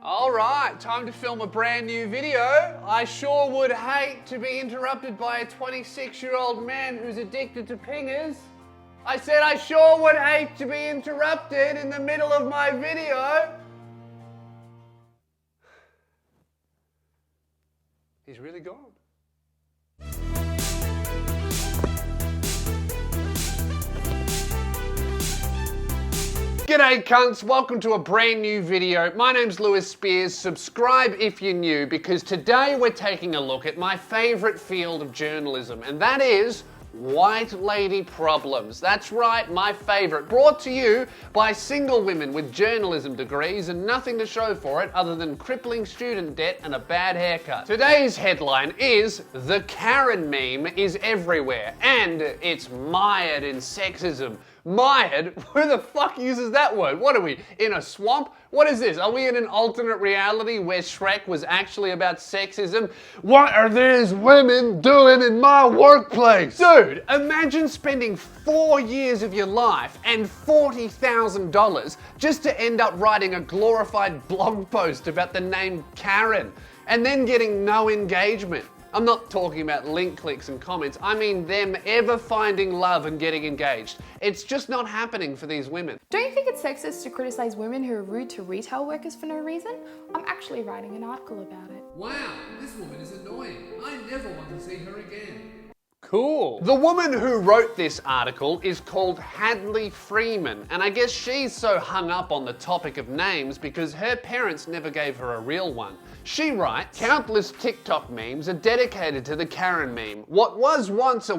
Alright, time to film a brand new video. I sure would hate to be interrupted by a 26-year-old man who's addicted to pingers. I said I sure would hate to be interrupted in the middle of my video. He's really gone. G'day cunts, welcome to a brand new video. My name's Lewis Spears. Subscribe if you're new, because today we're taking a look at my favourite field of journalism, and that is white lady problems. That's right, my favourite. Brought to you by single women with journalism degrees and nothing to show for it other than crippling student debt and a bad haircut. Today's headline is "The Karen meme is everywhere and it's mired in sexism." Mired? Who the fuck uses that word? What are we, in a swamp? What is this? Are we in an alternate reality where Shrek was actually about sexism? What are these women doing in my workplace? Dude, imagine spending 4 years of your life and $40,000 just to end up writing a glorified blog post about the name Karen and then getting no engagement. I'm not talking about link clicks and comments, I mean them ever finding love and getting engaged. It's just not happening for these women. Don't you think it's sexist to criticize women who are rude to retail workers for no reason? I'm actually writing an article about it. Wow, this woman is annoying. I never want to see her again. Cool. The woman who wrote this article is called Hadley Freeman, and I guess she's so hung up on the topic of names because her parents never gave her a real one. She writes, "Countless TikTok memes are dedicated to the Karen meme. What was once a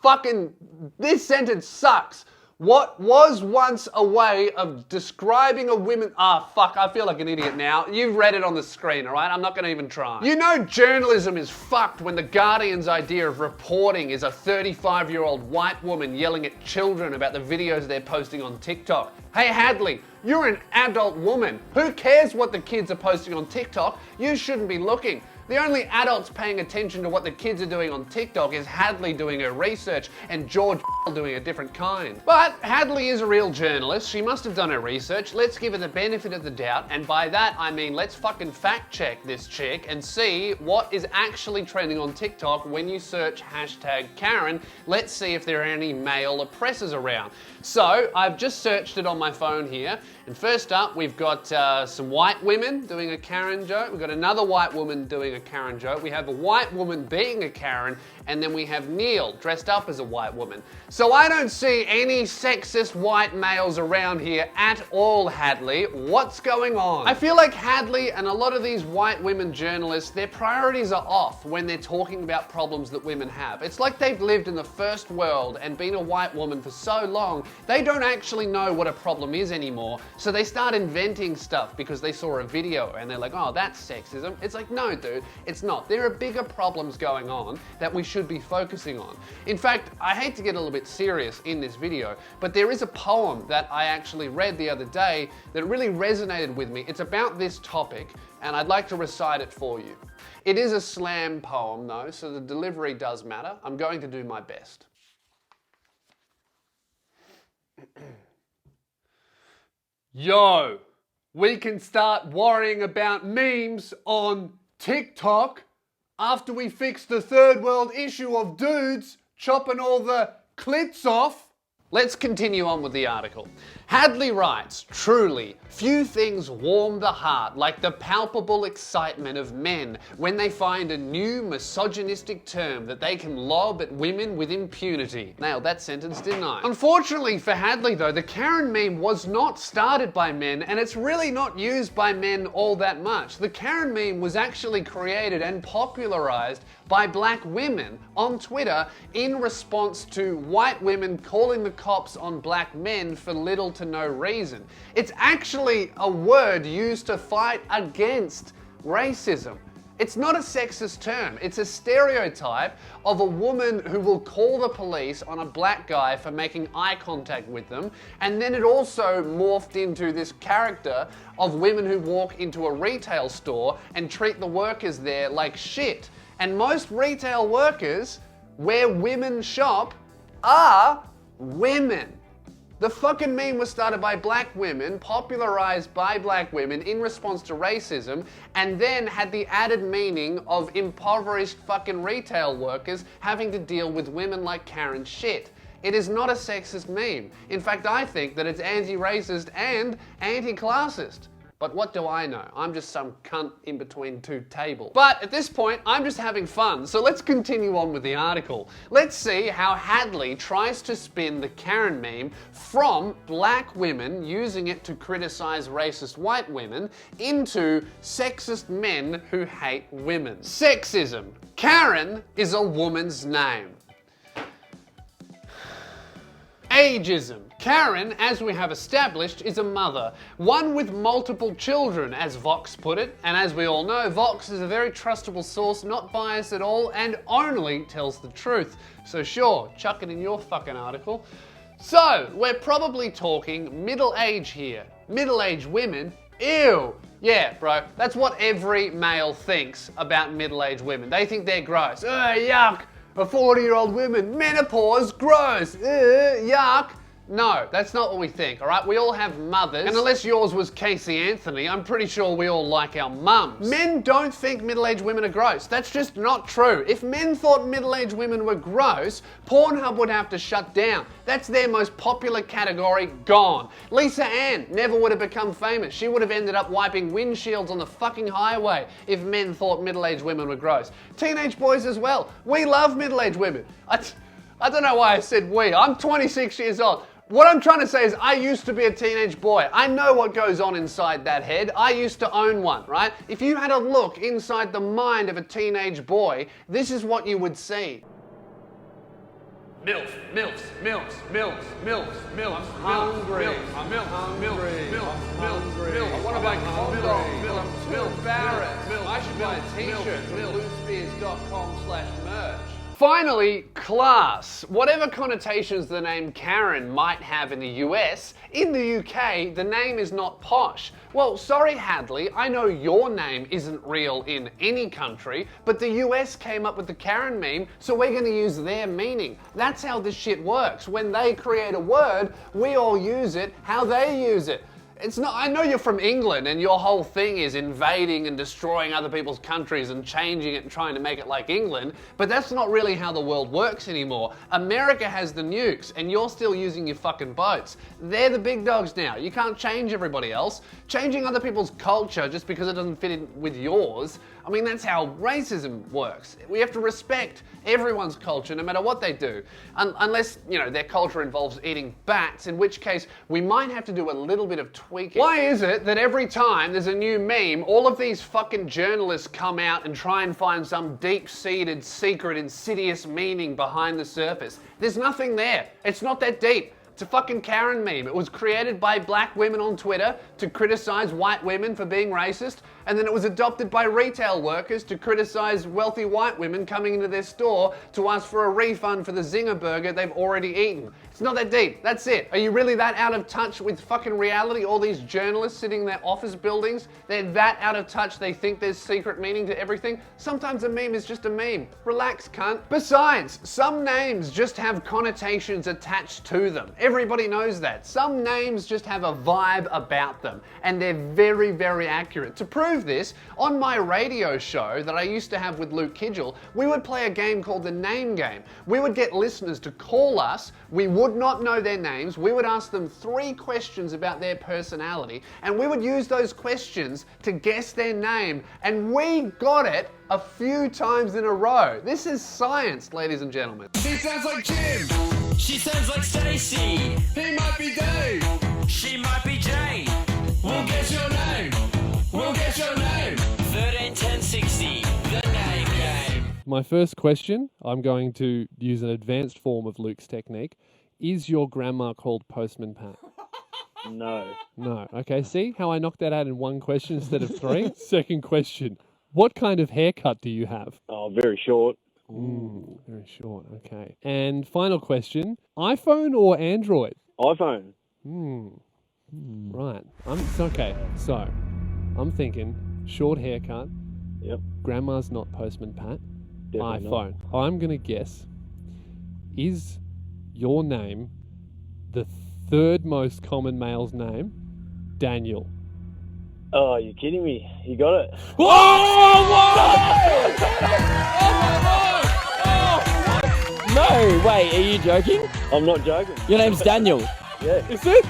fucking, this sentence sucks. What was once a way of describing a woman..." Fuck, I feel like an idiot now. You've read it on the screen, alright? I'm not gonna even try. You know journalism is fucked when the Guardian's idea of reporting is a 35-year-old white woman yelling at children about the videos they're posting on TikTok. Hey Hadley, you're an adult woman. Who cares what the kids are posting on TikTok? You shouldn't be looking. The only adults paying attention to what the kids are doing on TikTok is Hadley doing her research and George doing a different kind. But Hadley is a real journalist. She must have done her research. Let's give her the benefit of the doubt. And by that, I mean, let's fucking fact check this chick and see what is actually trending on TikTok when you search hashtag Karen. Let's see if there are any male oppressors around. So I've just searched it on my phone here. And first up, we've got some white women doing a Karen joke. We've got another white woman doing a Karen joke. We have a white woman being a Karen, and then we have Neil dressed up as a white woman. So I don't see any sexist white males around here at all, Hadley. What's going on? I feel like Hadley and a lot of these white women journalists, their priorities are off when they're talking about problems that women have. It's like they've lived in the first world and been a white woman for so long, they don't actually know what a problem is anymore. So they start inventing stuff because they saw a video and they're like, oh, that's sexism. It's like, no, dude, it's not. There are bigger problems going on that we should be focusing on. In fact, I hate to get a little bit serious in this video, but there is a poem that I actually read the other day that really resonated with me. It's about this topic, and I'd like to recite it for you. It is a slam poem though, so the delivery does matter. I'm going to do my best. Yo, we can start worrying about memes on TikTok after we fix the third world issue of dudes chopping all the clits off. Let's continue on with the article. Hadley writes, "Truly, few things warm the heart like the palpable excitement of men when they find a new misogynistic term that they can lob at women with impunity." Nailed that sentence, didn't I? Unfortunately for Hadley though, the Karen meme was not started by men, and it's really not used by men all that much. The Karen meme was actually created and popularized by black women on Twitter in response to white women calling the cops on black men for little to no reason. It's actually a word used to fight against racism. It's not a sexist term, it's a stereotype of a woman who will call the police on a black guy for making eye contact with them, and then it also morphed into this character of women who walk into a retail store and treat the workers there like shit. And most retail workers where women shop are women. The fucking meme was started by black women, popularized by black women in response to racism, and then had the added meaning of impoverished fucking retail workers having to deal with women like Karen shit. It is not a sexist meme. In fact, I think that it's anti-racist and anti-classist. But what do I know? I'm just some cunt in between two tables. But at this point, I'm just having fun, so let's continue on with the article. Let's see how Hadley tries to spin the Karen meme from black women using it to criticize racist white women into sexist men who hate women. Sexism. Karen is a woman's name. Ageism. Karen, as we have established, is a mother, one with multiple children, as Vox put it, and as we all know, Vox is a very trustable source, not biased at all, and only tells the truth. So sure, chuck it in your fucking article. So, we're probably talking middle age here. Middle-aged women? Ew! Yeah, bro, that's what every male thinks about middle-aged women. They think they're gross. Ugh, yuck! A 40-year-old woman, menopause, gross, yuck. No, that's not what we think, all right? We all have mothers, and unless yours was Casey Anthony, I'm pretty sure we all like our mums. Men don't think middle-aged women are gross. That's just not true. If men thought middle-aged women were gross, Pornhub would have to shut down. That's their most popular category, gone. Lisa Ann never would have become famous. She would have ended up wiping windshields on the fucking highway if men thought middle-aged women were gross. Teenage boys as well. We love middle-aged women. I don't know why I said we. I'm 26 years old. What I'm trying to say is I used to be a teenage boy. I know what goes on inside that head. I used to own one, right? If you had a look inside the mind of a teenage boy, this is what you would see. MILF, MILFs, MILFs, MILFs, MILFs, MILFs, hungry, I want to buy condoms, MILF, Barrett, I should buy a t-shirt from bluespears.com/merch. Finally, class. Whatever connotations the name Karen might have in the US, in the UK, the name is not posh. Well, sorry Hadley, I know your name isn't real in any country, but the US came up with the Karen meme, so we're gonna use their meaning. That's how this shit works. When they create a word, we all use it how they use it. It's not, I know you're from England and your whole thing is invading and destroying other people's countries and changing it and trying to make it like England, but that's not really how the world works anymore. America has the nukes and you're still using your fucking boats. They're the big dogs now. You can't change everybody else. Changing other people's culture just because it doesn't fit in with yours, I mean, that's how racism works. We have to respect everyone's culture no matter what they do. Unless, you know, their culture involves eating bats, in which case we might have to do a little bit of tweaking. Why is it that every time there's a new meme, all of these fucking journalists come out and try and find some deep-seated, secret, insidious meaning behind the surface? There's nothing there. It's not that deep. It's a fucking Karen meme. It was created by black women on Twitter to criticize white women for being racist, and then it was adopted by retail workers to criticize wealthy white women coming into their store to ask for a refund for the Zinger burger they've already eaten. It's not that deep. That's it. Are you really that out of touch with fucking reality? All these journalists sitting in their office buildings, they're that out of touch they think there's secret meaning to everything? Sometimes a meme is just a meme. Relax, cunt. Besides, some names just have connotations attached to them. Everybody knows that. Some names just have a vibe about them, and they're very, very accurate. To prove this, on my radio show that I used to have with Luke Kidgel, we would play a game called the Name Game. We would get listeners to call us, we would not know their names, we would ask them 3 questions about their personality, and we would use those questions to guess their name, and we got it a few times in a row. This is science, ladies and gentlemen. She sounds like Jim. She sounds like Stacy. He might be Dave. She might be Jane. We'll guess your name. We'll guess your name. 13 10 60. The Name Game. My first question, I'm going to use an advanced form of Luke's technique. Is your grandma called Postman Pat? No. No. Okay, see how I knocked that out in 1 question instead of 3? Second question, what kind of haircut do you have? Oh, very short. Very short, okay. And final question, iPhone or Android? iPhone. Right. So, I'm thinking short haircut. Yep. Grandma's not Postman Pat. Definitely iPhone. I'm going to guess, is your name the third most common male's name? Daniel. Oh, you're kidding me. You got it. No, wait, are you joking? I'm not joking. Your name's Daniel. Yeah. Is it?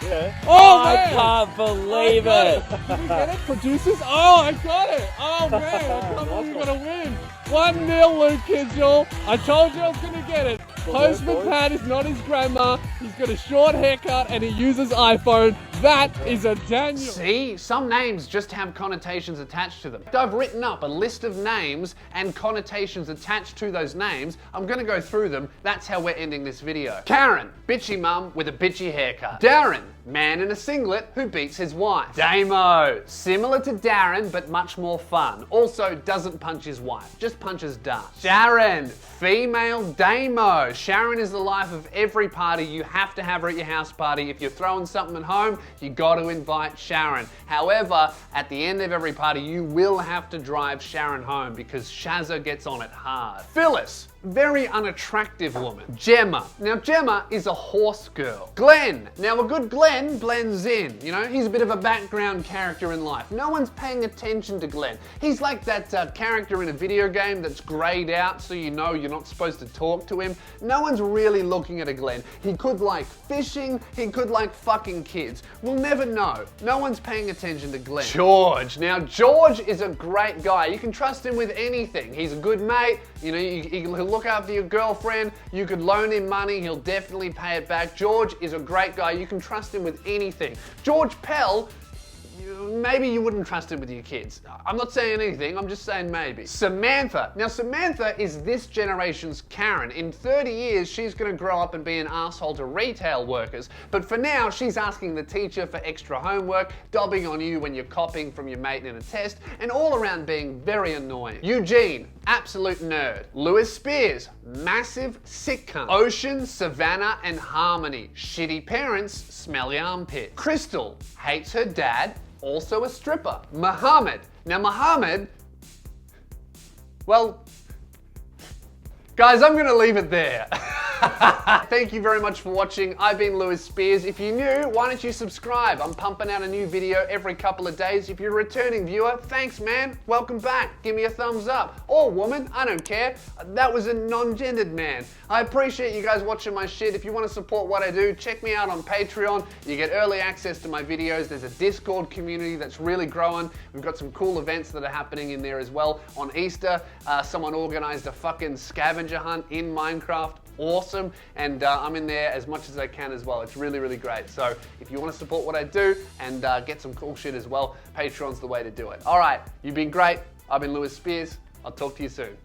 Yeah. Oh, I man. can't believe it. Did we get it? Producers? Oh, I got it. Oh, man. I can't believe you're going to win. 1-0, Luke Kisnell. I told you I was going to get it. Postman Pat is not his grandma. He's got a short haircut and he uses iPhone. That is a Daniel. See, some names just have connotations attached to them. I've written up a list of names and connotations attached to those names. I'm gonna go through them. That's how we're ending this video. Karen, bitchy mum with a bitchy haircut. Darren, man in a singlet who beats his wife. Damo, similar to Darren but much more fun. Also doesn't punch his wife, just punches dust. Sharon, female Damo. Sharon is the life of every party. You have to have her at your house party. If you're throwing something at home, you got to invite Sharon. However, at the end of every party, you will have to drive Sharon home because Shazza gets on it hard. Phyllis, very unattractive woman. Gemma. Now Gemma is a horse girl. Glenn. Now a good Glenn blends in. You know, he's a bit of a background character in life. No one's paying attention to Glenn. He's like that character in a video game that's grayed out so you know you're not supposed to talk to him. No one's really looking at a Glenn. He could like fishing, he could like fucking kids. We'll never know. No one's paying attention to Glenn. George. Now George is a great guy. You can trust him with anything. He's a good mate. You know, he'll look after your girlfriend. You could loan him money. He'll definitely pay it back. George is a great guy. You can trust him with anything. George Pell, maybe you wouldn't trust him with your kids. I'm not saying anything, I'm just saying maybe. Samantha. Now Samantha is this generation's Karen. In 30 years, she's gonna grow up and be an asshole to retail workers. But for now, she's asking the teacher for extra homework, dobbing on you when you're copying from your mate in a test, and all around being very annoying. Eugene, absolute nerd. Lewis Spears, massive sick cunt. Ocean, Savannah, and Harmony. Shitty parents, smelly armpit. Crystal, hates her dad, also a stripper. Muhammad. Now Muhammad, well, guys, I'm gonna leave it there. Thank you very much for watching. I've been Lewis Spears. If you're new, why don't you subscribe? I'm pumping out a new video every couple of days. If you're a returning viewer, thanks man. Welcome back. Give me a thumbs up. Or woman, I don't care. That was a non-gendered man. I appreciate you guys watching my shit. If you want to support what I do, check me out on Patreon. You get early access to my videos. There's a Discord community that's really growing. We've got some cool events that are happening in there as well. On Easter, someone organized a fucking scavenger hunt in Minecraft. Awesome, and I'm in there as much as I can as well. It's really, really great. So if you want to support what I do and get some cool shit as well, Patreon's the way to do it. All right, you've been great. I've been Lewis Spears. I'll talk to you soon.